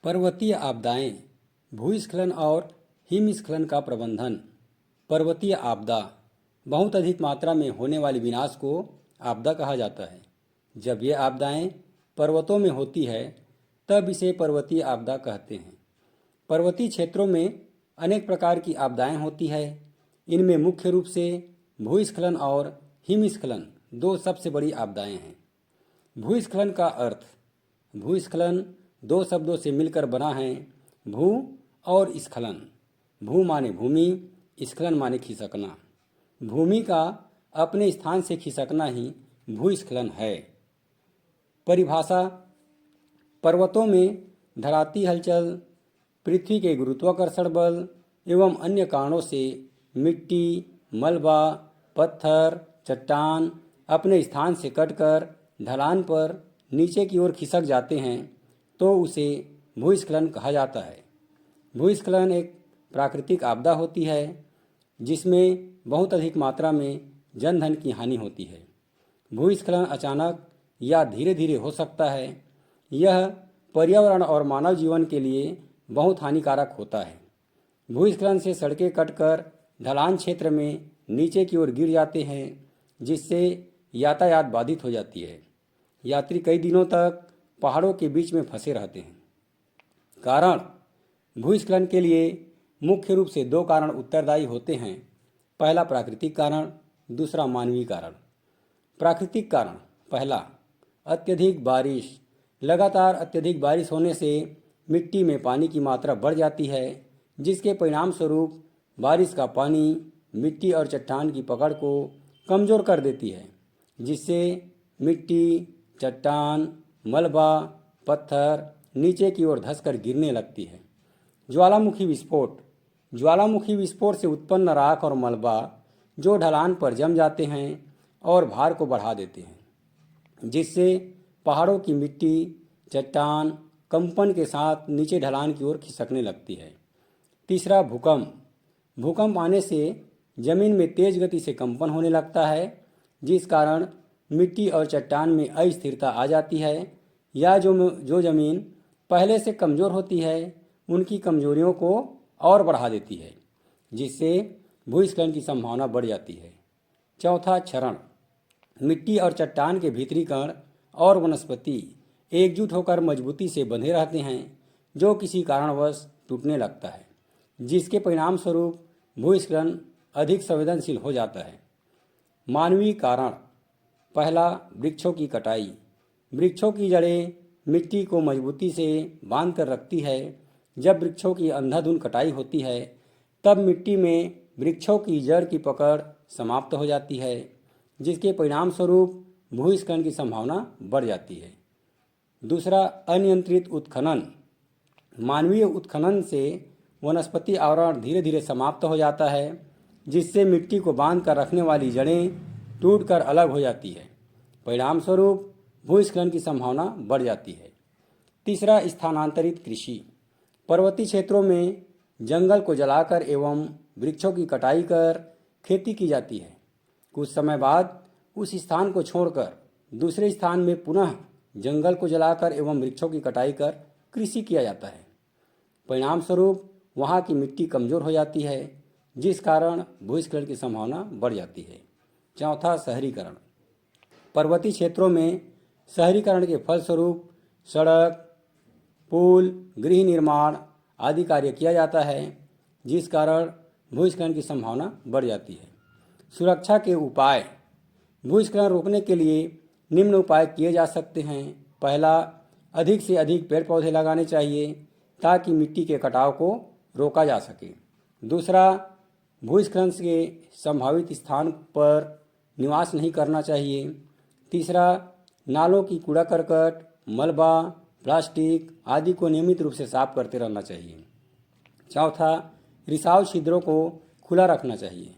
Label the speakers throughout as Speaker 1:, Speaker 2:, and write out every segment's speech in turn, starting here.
Speaker 1: पर्वतीय आपदाएं, भूस्खलन और हिमस्खलन का प्रबंधन। पर्वतीय आपदा बहुत अधिक मात्रा में होने वाली विनाश को आपदा कहा जाता है। जब ये आपदाएं पर्वतों में होती है तब इसे पर्वतीय आपदा कहते हैं। पर्वतीय क्षेत्रों में अनेक प्रकार की आपदाएं होती है। इनमें मुख्य रूप से भूस्खलन और हिमस्खलन दो सबसे बड़ी आपदाएं हैं। भूस्खलन का अर्थ, भूस्खलन दो शब्दों से मिलकर बना है, भू और स्खलन। भू माने भूमि, स्खलन माने खिसकना। भूमि का अपने स्थान से खिसकना ही भूस्खलन है। परिभाषा: पर्वतों में धराती हलचल, पृथ्वी के गुरुत्वाकर्षण बल एवं अन्य कारणों से मिट्टी, मलबा, पत्थर, चट्टान अपने स्थान से कटकर ढलान पर नीचे की ओर खिसक जाते हैं तो उसे भूस्खलन कहा जाता है। भूस्खलन एक प्राकृतिक आपदा होती है जिसमें बहुत अधिक मात्रा में जन धन की हानि होती है। भूस्खलन अचानक या धीरे धीरे हो सकता है। यह पर्यावरण और मानव जीवन के लिए बहुत हानिकारक होता है। भूस्खलन से सड़कें कटकर ढलान क्षेत्र में नीचे की ओर गिर जाते हैं जिससे यातायात बाधित हो जाती है। यात्री कई दिनों तक पहाड़ों के बीच में फंसे रहते हैं। कारण: भूस्खलन के लिए मुख्य रूप से दो कारण उत्तरदायी होते हैं। पहला प्राकृतिक कारण, दूसरा मानवीय कारण। प्राकृतिक कारण: पहला, अत्यधिक बारिश। लगातार अत्यधिक बारिश होने से मिट्टी में पानी की मात्रा बढ़ जाती है जिसके परिणाम स्वरूप बारिश का पानी मिट्टी और चट्टान की पकड़ को कमज़ोर कर देती है जिससे मिट्टी, चट्टान, मलबा, पत्थर नीचे की ओर धंसकर गिरने लगती है। ज्वालामुखी विस्फोट: ज्वालामुखी विस्फोट से उत्पन्न राख और मलबा जो ढलान पर जम जाते हैं और भार को बढ़ा देते हैं जिससे पहाड़ों की मिट्टी, चट्टान कंपन के साथ नीचे ढलान की ओर खिसकने लगती है। तीसरा, भूकंप। भूकंप आने से जमीन में तेज गति से कंपन होने लगता है जिस कारण मिट्टी और चट्टान में अस्थिरता आ जाती है या जो जमीन पहले से कमज़ोर होती है उनकी कमजोरियों को और बढ़ा देती है जिससे भूस्खलन की संभावना बढ़ जाती है। चौथा, क्षरण। मिट्टी और चट्टान के भीतरी कण और वनस्पति एकजुट होकर मजबूती से बंधे रहते हैं जो किसी कारणवश टूटने लगता है जिसके परिणाम स्वरूप भूस्खलन अधिक संवेदनशील हो जाता है। मानवीय कारण: पहला, वृक्षों की कटाई। वृक्षों की जड़ें मिट्टी को मजबूती से बांध कर रखती है। जब वृक्षों की अंधाधुंध कटाई होती है तब मिट्टी में वृक्षों की जड़ की पकड़ समाप्त हो जाती है जिसके परिणाम स्वरूप भूस्खलन की संभावना बढ़ जाती है। दूसरा, अनियंत्रित उत्खनन। मानवीय उत्खनन से वनस्पति आवरण धीरे धीरे समाप्त हो जाता है जिससे मिट्टी को बांध कर रखने वाली जड़ें टूटकर अलग हो जाती है। परिणाम स्वरूप भूस्खलन की संभावना बढ़ जाती है। तीसरा, स्थानांतरित कृषि। पर्वतीय क्षेत्रों में जंगल को जलाकर एवं वृक्षों की कटाई कर खेती की जाती है। कुछ समय बाद उस स्थान को छोड़कर दूसरे स्थान में पुनः जंगल को जलाकर एवं वृक्षों की कटाई कर कृषि किया जाता है। परिणाम स्वरूप वहाँ की मिट्टी कमज़ोर हो जाती है जिस कारण भूस्खलन की संभावना बढ़ जाती है। चौथा, शहरीकरण। पर्वतीय क्षेत्रों में शहरीकरण के फलस्वरूप सड़क, पुल, गृह निर्माण आदि कार्य किया जाता है जिस कारण भूस्खलन की संभावना बढ़ जाती है। सुरक्षा के उपाय: भूस्खलन रोकने के लिए निम्न उपाय किए जा सकते हैं। पहला, अधिक से अधिक पेड़ पौधे लगाने चाहिए ताकि मिट्टी के कटाव को रोका जा सके। दूसरा, भूस्खलन के संभावित स्थान पर निवास नहीं करना चाहिए। तीसरा, नालों की कूड़ा करकट, मलबा, प्लास्टिक आदि को नियमित रूप से साफ करते रहना चाहिए। चौथा, रिसाव छिद्रों को खुला रखना चाहिए।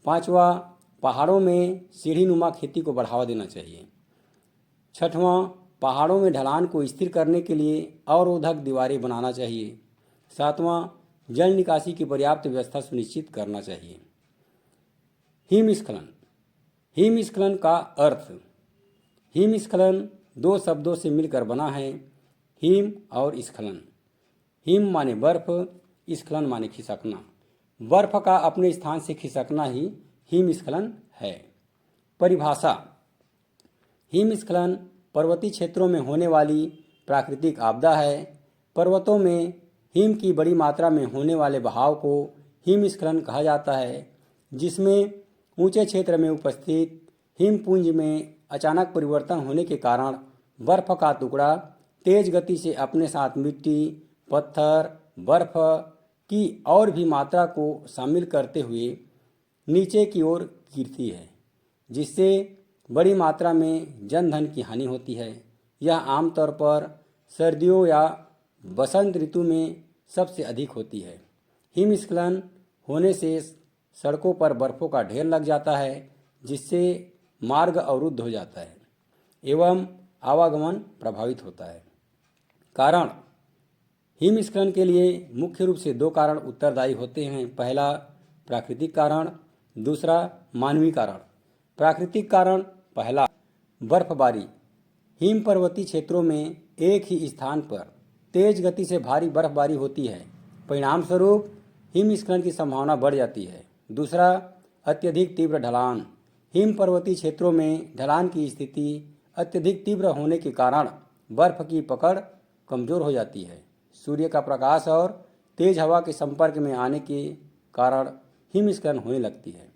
Speaker 1: पांचवा, पहाड़ों में सीढ़ीनुमा खेती को बढ़ावा देना चाहिए। छठवां, पहाड़ों में ढलान को स्थिर करने के लिए अवरोधक दीवारें बनाना चाहिए। सातवां, जल निकासी की पर्याप्त व्यवस्था सुनिश्चित करना चाहिए। हिमस्खलन। हिमस्खलन का अर्थ: हिमस्खलन दो शब्दों से मिलकर बना है, हिम और स्खलन। हिम माने बर्फ, स्खलन माने खिसकना। बर्फ का अपने स्थान से खिसकना ही हिमस्खलन है। परिभाषा: हिमस्खलन पर्वतीय क्षेत्रों में होने वाली प्राकृतिक आपदा है। पर्वतों में हिम की बड़ी मात्रा में होने वाले बहाव को हिमस्खलन कहा जाता है, जिसमें ऊंचे क्षेत्र में उपस्थित हिमपुंज में अचानक परिवर्तन होने के कारण बर्फ का टुकड़ा तेज गति से अपने साथ मिट्टी, पत्थर, बर्फ की और भी मात्रा को शामिल करते हुए नीचे की ओर गिरती है, जिससे बड़ी मात्रा में जनधन की हानि होती है। यह आमतौर पर सर्दियों या बसंत ऋतु में सबसे अधिक होती है। हिमस्खलन होने से सड़कों पर बर्फ़ों का ढेर लग जाता है, जिससे मार्ग अवरुद्ध हो जाता है एवं आवागमन प्रभावित होता है। कारण: हिमस्खलन के लिए मुख्य रूप से दो कारण उत्तरदायी होते हैं। पहला प्राकृतिक कारण, दूसरा मानवीय कारण। प्राकृतिक कारण: पहला, बर्फबारी। हिम पर्वतीय क्षेत्रों में एक ही स्थान पर तेज गति से भारी बर्फबारी होती है, परिणाम स्वरूप हिमस्खलन की संभावना बढ़ जाती है। दूसरा, अत्यधिक तीव्र ढलान। हिम पर्वतीय क्षेत्रों में ढलान की स्थिति अत्यधिक तीव्र होने के कारण बर्फ की पकड़ कमजोर हो जाती है। सूर्य का प्रकाश और तेज हवा के संपर्क में आने के कारण हिमस्खलन होने लगती है।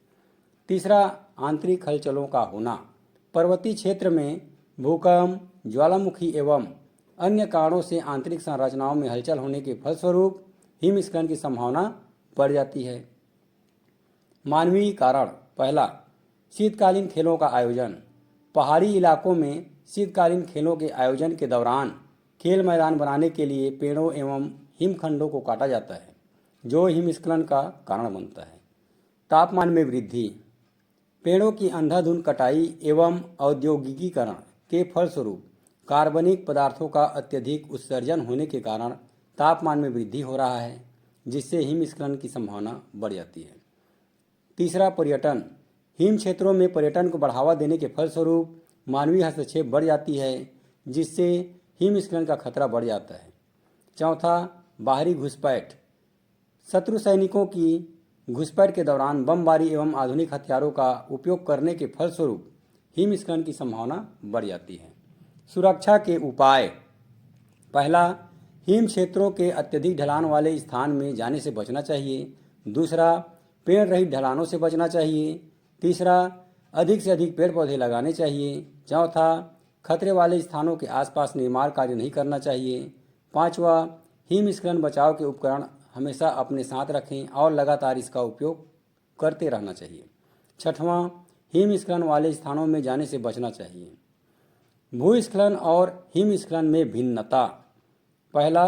Speaker 1: तीसरा, आंतरिक हलचलों का होना। पर्वतीय क्षेत्र में भूकंप, ज्वालामुखी एवं अन्य कारणों से आंतरिक संरचनाओं में हलचल होने के फलस्वरूप हिमस्खलन की संभावना बढ़ जाती है। मानवीय कारण: पहला, शीतकालीन खेलों का आयोजन। पहाड़ी इलाकों में शीतकालीन खेलों के आयोजन के दौरान खेल मैदान बनाने के लिए पेड़ों एवं हिमखंडों को काटा जाता है, जो हिमस्खलन का कारण बनता है। तापमान में वृद्धि। पेड़ों की अंधाधुंध कटाई एवं औद्योगिकीकरण के फलस्वरूप कार्बनिक पदार्थों का अत्यधिक उत्सर्जन होने के कारण तापमान में वृद्धि हो रहा है, जिससे हिमस्खलन की संभावना बढ़ जाती है। तीसरा, पर्यटन। हिम क्षेत्रों में पर्यटन को बढ़ावा देने के फलस्वरूप मानवीय हस्तक्षेप बढ़ जाती है, जिससे हिमस्खलन का खतरा बढ़ जाता है। चौथा, बाहरी घुसपैठ। शत्रु सैनिकों की घुसपैठ के दौरान बमबारी एवं आधुनिक हथियारों का उपयोग करने के फलस्वरूप हिमस्खलन की संभावना बढ़ जाती है। सुरक्षा के उपाय: पहला, हिम क्षेत्रों के अत्यधिक ढलान वाले स्थान में जाने से बचना चाहिए। दूसरा, पेड़ रहित ढलानों से बचना चाहिए। तीसरा, अधिक से अधिक पेड़ पौधे लगाने चाहिए। चौथा, खतरे वाले स्थानों के आसपास निर्माण कार्य नहीं करना चाहिए। पांचवा, हिमस्खलन बचाव के उपकरण हमेशा अपने साथ रखें और लगातार इसका उपयोग करते रहना चाहिए। छठवां, हिमस्खलन वाले स्थानों में जाने से बचना चाहिए। भूस्खलन और हिमस्खलन में भिन्नता: पहला,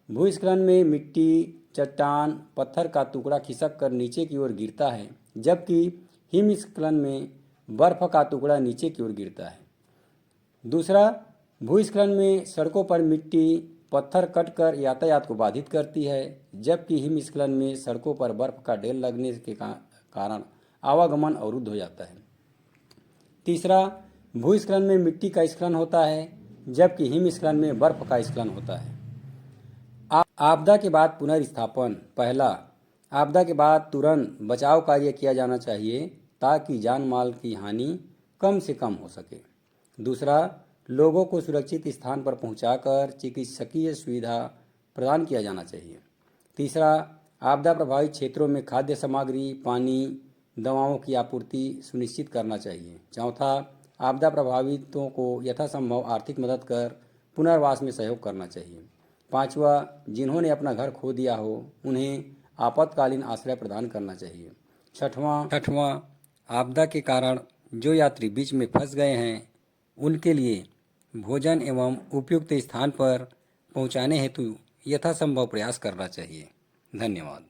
Speaker 1: भूस्खलन में मिट्टी, चट्टान, पत्थर का टुकड़ा खिसक कर नीचे की ओर गिरता है, जबकि हिमस्खलन में बर्फ का टुकड़ा नीचे की ओर गिरता है। दूसरा, भूस्खलन में सड़कों पर मिट्टी, पत्थर कटकर यातायात को बाधित करती है, जबकि हिमस्खलन में सड़कों पर बर्फ का ढेर लगने के कारण आवागमन अवरुद्ध हो जाता है। तीसरा, भूस्खलन में मिट्टी का स्खलन होता है, जबकि हिमस्खलन में बर्फ का स्खलन होता है। आपदा के बाद पुनर्स्थापन: पहला, आपदा के बाद तुरंत बचाव कार्य किया जाना चाहिए ताकि जान माल की हानि कम से कम हो सके। दूसरा, लोगों को सुरक्षित स्थान पर पहुंचाकर चिकित्सकीय सुविधा प्रदान किया जाना चाहिए। तीसरा, आपदा प्रभावित क्षेत्रों में खाद्य सामग्री, पानी, दवाओं की आपूर्ति सुनिश्चित करना चाहिए। चौथा, आपदा प्रभावितों को यथासंभव आर्थिक मदद कर पुनर्वास में सहयोग करना चाहिए। पांचवा, जिन्होंने अपना घर खो दिया हो उन्हें आपातकालीन आश्रय प्रदान करना चाहिए। छठवां, आपदा के कारण जो यात्री बीच में फंस गए हैं उनके लिए भोजन एवं उपयुक्त स्थान पर पहुंचाने हेतु यथासंभव प्रयास करना चाहिए। धन्यवाद।